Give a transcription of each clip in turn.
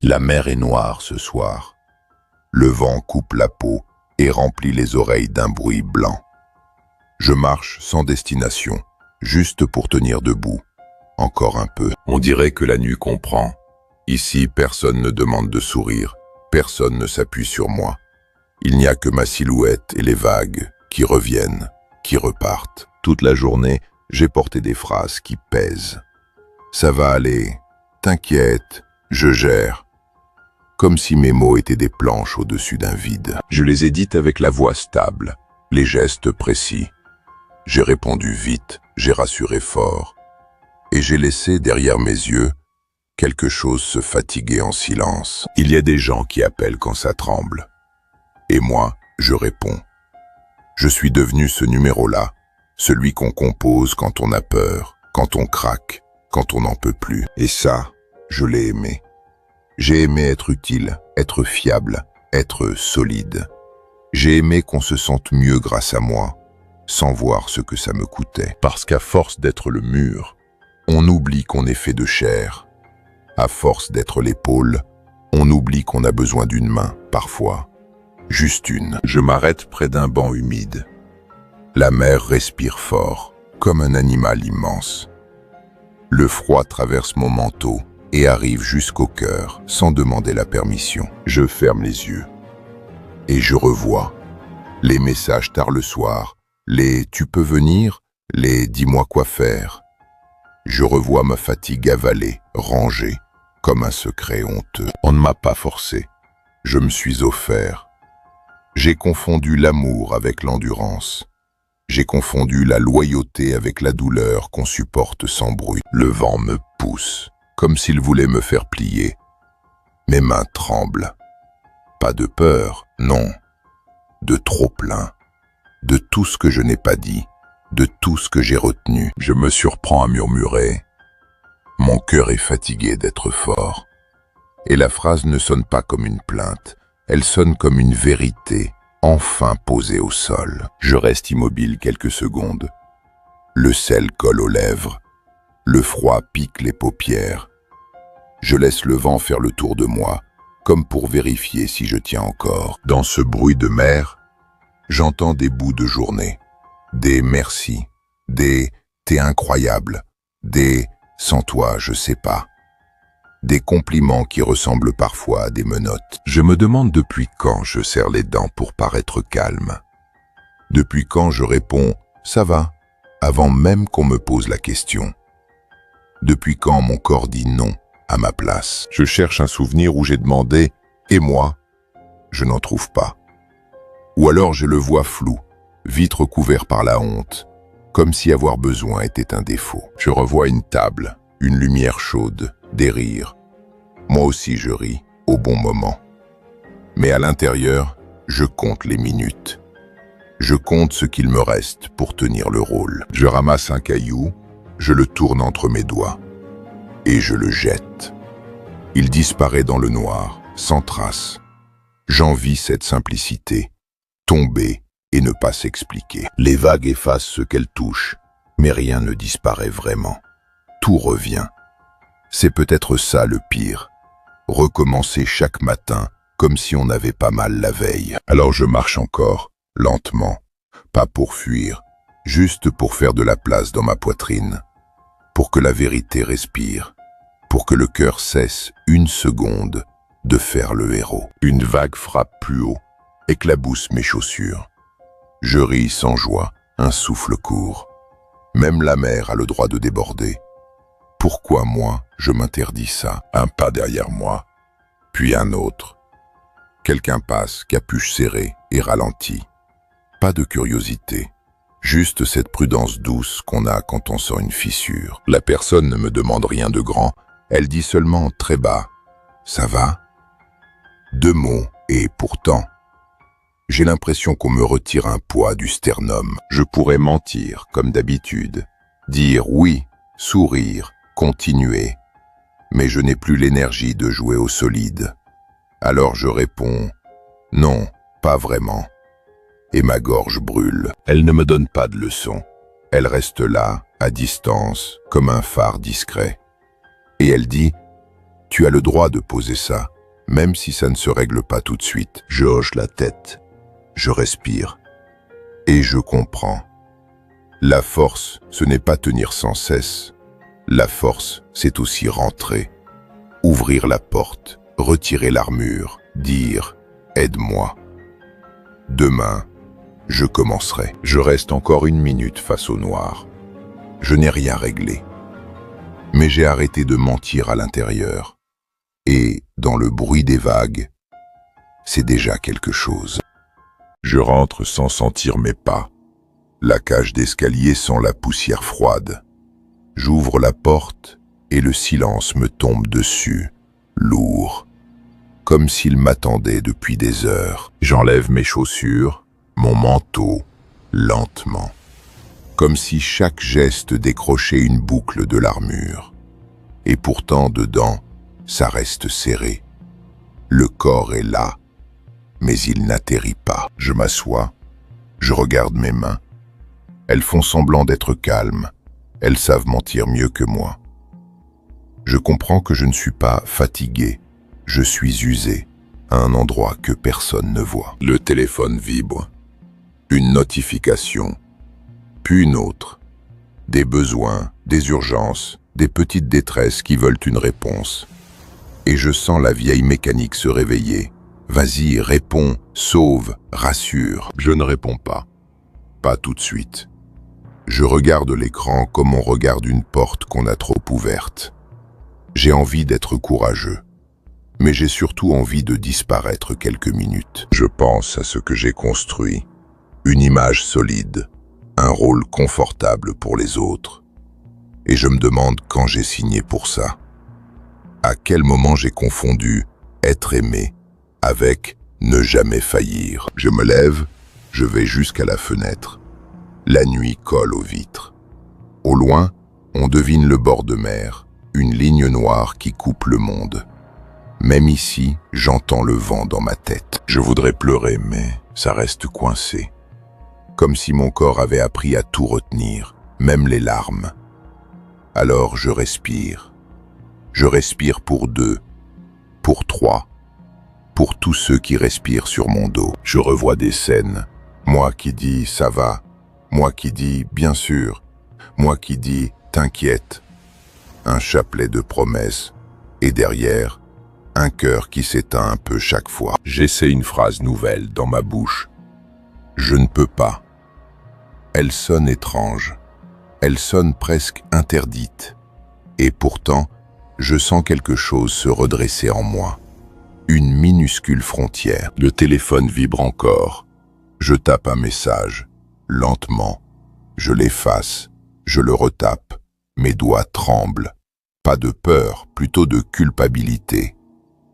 La mer est noire ce soir. Le vent coupe la peau et remplit les oreilles d'un bruit blanc. Je marche sans destination, juste pour tenir debout. Encore un peu. On dirait que la nuit comprend. Ici, personne ne demande de sourire. Personne ne s'appuie sur moi. Il n'y a que ma silhouette et les vagues qui reviennent, qui repartent. Toute la journée, j'ai porté des phrases qui pèsent. Ça va aller. T'inquiète, je gère. Comme si mes mots étaient des planches au-dessus d'un vide. Je les ai dites avec la voix stable, les gestes précis. J'ai répondu vite, j'ai rassuré fort. Et j'ai laissé derrière mes yeux quelque chose se fatiguer en silence. Il y a des gens qui appellent quand ça tremble. Et moi, je réponds. Je suis devenu ce numéro-là, celui qu'on compose quand on a peur, quand on craque, quand on n'en peut plus. Et ça, je l'ai aimé. J'ai aimé être utile, être fiable, être solide. J'ai aimé qu'on se sente mieux grâce à moi, sans voir ce que ça me coûtait. Parce qu'à force d'être le mur, on oublie qu'on est fait de chair. À force d'être l'épaule, on oublie qu'on a besoin d'une main, parfois. Juste une. Je m'arrête près d'un banc humide. La mer respire fort, comme un animal immense. Le froid traverse mon manteau et arrive jusqu'au cœur, sans demander la permission. Je ferme les yeux. Et je revois les messages tard le soir, les « tu peux venir », les « dis-moi quoi faire ». Je revois ma fatigue avalée, rangée, comme un secret honteux. On ne m'a pas forcé. Je me suis offert. J'ai confondu l'amour avec l'endurance. J'ai confondu la loyauté avec la douleur qu'on supporte sans bruit. Le vent me pousse, comme s'il voulait me faire plier. Mes mains tremblent. Pas de peur, non. De trop plein. De tout ce que je n'ai pas dit. De tout ce que j'ai retenu. Je me surprends à murmurer. Mon cœur est fatigué d'être fort. Et la phrase ne sonne pas comme une plainte. Elle sonne comme une vérité, enfin posée au sol. Je reste immobile quelques secondes. Le sel colle aux lèvres. Le froid pique les paupières. Je laisse le vent faire le tour de moi, comme pour vérifier si je tiens encore. Dans ce bruit de mer, j'entends des bouts de journée. Des merci, des t'es incroyable, des sans toi je sais pas. Des compliments qui ressemblent parfois à des menottes. Je me demande depuis quand je serre les dents pour paraître calme. Depuis quand je réponds « ça va » avant même qu'on me pose la question. Depuis quand mon corps dit non à ma place. Je cherche un souvenir où j'ai demandé « et moi ?» Je n'en trouve pas. Ou alors je le vois flou, vite recouvert par la honte, comme si avoir besoin était un défaut. Je revois une table, une lumière chaude, des rires. Moi aussi je ris, au bon moment. Mais à l'intérieur, je compte les minutes. Je compte ce qu'il me reste pour tenir le rôle. Je ramasse un caillou, je le tourne entre mes doigts. Et je le jette. Il disparaît dans le noir, sans trace. J'envie cette simplicité, tomber et ne pas s'expliquer. Les vagues effacent ce qu'elles touchent, mais rien ne disparaît vraiment. Tout revient. C'est peut-être ça le pire. Recommencer chaque matin, comme si on n'avait pas mal la veille. Alors je marche encore, lentement, pas pour fuir, juste pour faire de la place dans ma poitrine, pour que la vérité respire, pour que le cœur cesse une seconde de faire le héros. Une vague frappe plus haut, éclabousse mes chaussures. Je ris sans joie, un souffle court. Même la mer a le droit de déborder. Pourquoi moi, je m'interdis ça? Un pas derrière moi, puis un autre. Quelqu'un passe, capuche serrée, et ralentit. Pas de curiosité, juste cette prudence douce qu'on a quand on sent une fissure. La personne ne me demande rien de grand, elle dit seulement très bas « ça va ?» 2 mots, et pourtant, j'ai l'impression qu'on me retire un poids du sternum. Je pourrais mentir, comme d'habitude, dire oui, sourire, continuer, mais je n'ai plus l'énergie de jouer au solide. Alors je réponds « non, pas vraiment ». Et ma gorge brûle. Elle ne me donne pas de leçon. Elle reste là, à distance, comme un phare discret. Et elle dit Tu as le droit de poser ça, même si ça ne se règle pas tout de suite. Je hoche la tête, je respire, et je comprends. La force, ce n'est pas tenir sans cesse. La force, c'est aussi rentrer, ouvrir la porte, retirer l'armure, dire « aide-moi ». Demain, je commencerai. Je reste encore 1 minute face au noir. Je n'ai rien réglé. Mais j'ai arrêté de mentir à l'intérieur. Et, dans le bruit des vagues, c'est déjà quelque chose. Je rentre sans sentir mes pas. La cage d'escalier sent la poussière froide. J'ouvre la porte et le silence me tombe dessus, lourd, comme s'il m'attendait depuis des heures. J'enlève mes chaussures, mon manteau, lentement, comme si chaque geste décrochait une boucle de l'armure. Et pourtant, dedans, ça reste serré. Le corps est là, mais il n'atterrit pas. Je m'assois, je regarde mes mains. Elles font semblant d'être calmes. Elles savent mentir mieux que moi. Je comprends que je ne suis pas fatigué. Je suis usé, à un endroit que personne ne voit. Le téléphone vibre. Une notification, puis une autre. Des besoins, des urgences, des petites détresses qui veulent une réponse. Et je sens la vieille mécanique se réveiller. Vas-y, réponds, sauve, rassure. Je ne réponds pas. Pas tout de suite. Je regarde l'écran comme on regarde une porte qu'on a trop ouverte. J'ai envie d'être courageux, mais j'ai surtout envie de disparaître quelques minutes. Je pense à ce que j'ai construit, une image solide, un rôle confortable pour les autres. Et je me demande quand j'ai signé pour ça. À quel moment j'ai confondu être aimé avec ne jamais faillir. Je me lève, je vais jusqu'à la fenêtre. La nuit colle aux vitres. Au loin, on devine le bord de mer, une ligne noire qui coupe le monde. Même ici, j'entends le vent dans ma tête. Je voudrais pleurer, mais ça reste coincé. Comme si mon corps avait appris à tout retenir, même les larmes. Alors je respire. Je respire pour 2, pour 3, pour tous ceux qui respirent sur mon dos. Je revois des scènes. Moi qui dis « ça va », moi qui dis « bien sûr », moi qui dis « t'inquiète ». Un chapelet de promesses, et derrière, un cœur qui s'éteint un peu chaque fois. J'essaie une phrase nouvelle dans ma bouche. Je ne peux pas. Elle sonne étrange. Elle sonne presque interdite. Et pourtant, je sens quelque chose se redresser en moi. Une minuscule frontière. Le téléphone vibre encore. Je tape un message. Lentement, je l'efface, je le retape, mes doigts tremblent. Pas de peur, plutôt de culpabilité.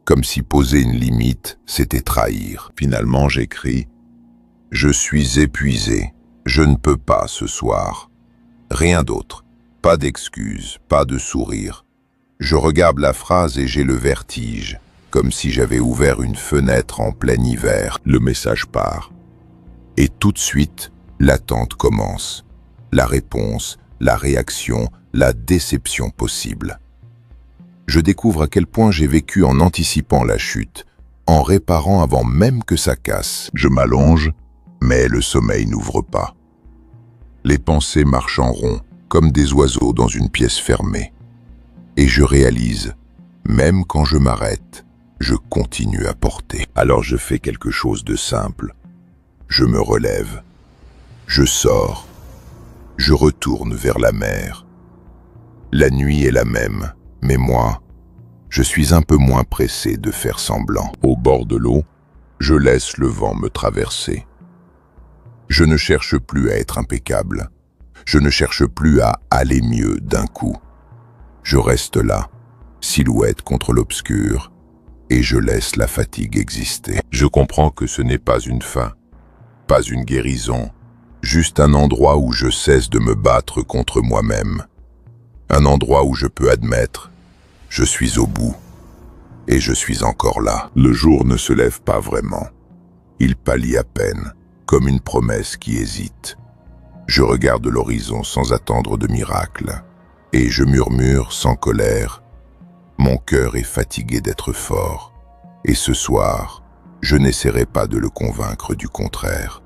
Comme si poser une limite, c'était trahir. Finalement, j'écris « Je suis épuisé, je ne peux pas ce soir. » Rien d'autre, pas d'excuses, pas de sourire. Je regarde la phrase et j'ai le vertige, comme si j'avais ouvert une fenêtre en plein hiver. Le message part. Et tout de suite, l'attente commence. La réponse, la réaction, la déception possible. Je découvre à quel point j'ai vécu en anticipant la chute, en réparant avant même que ça casse. Je m'allonge, mais le sommeil n'ouvre pas. Les pensées marchent en rond, comme des oiseaux dans une pièce fermée. Et je réalise, même quand je m'arrête, je continue à porter. Alors je fais quelque chose de simple. Je me relève. Je sors. Je retourne vers la mer. La nuit est la même, mais moi, je suis un peu moins pressé de faire semblant. Au bord de l'eau, je laisse le vent me traverser. Je ne cherche plus à être impeccable. Je ne cherche plus à aller mieux d'un coup. Je reste là, silhouette contre l'obscur, et je laisse la fatigue exister. Je comprends que ce n'est pas une fin, pas une guérison, juste un endroit où je cesse de me battre contre moi-même. Un endroit où je peux admettre, je suis au bout, et je suis encore là. Le jour ne se lève pas vraiment. Il pâlit à peine, comme une promesse qui hésite. Je regarde l'horizon sans attendre de miracle, et je murmure sans colère, « Mon cœur est fatigué d'être fort, et ce soir, je n'essaierai pas de le convaincre du contraire.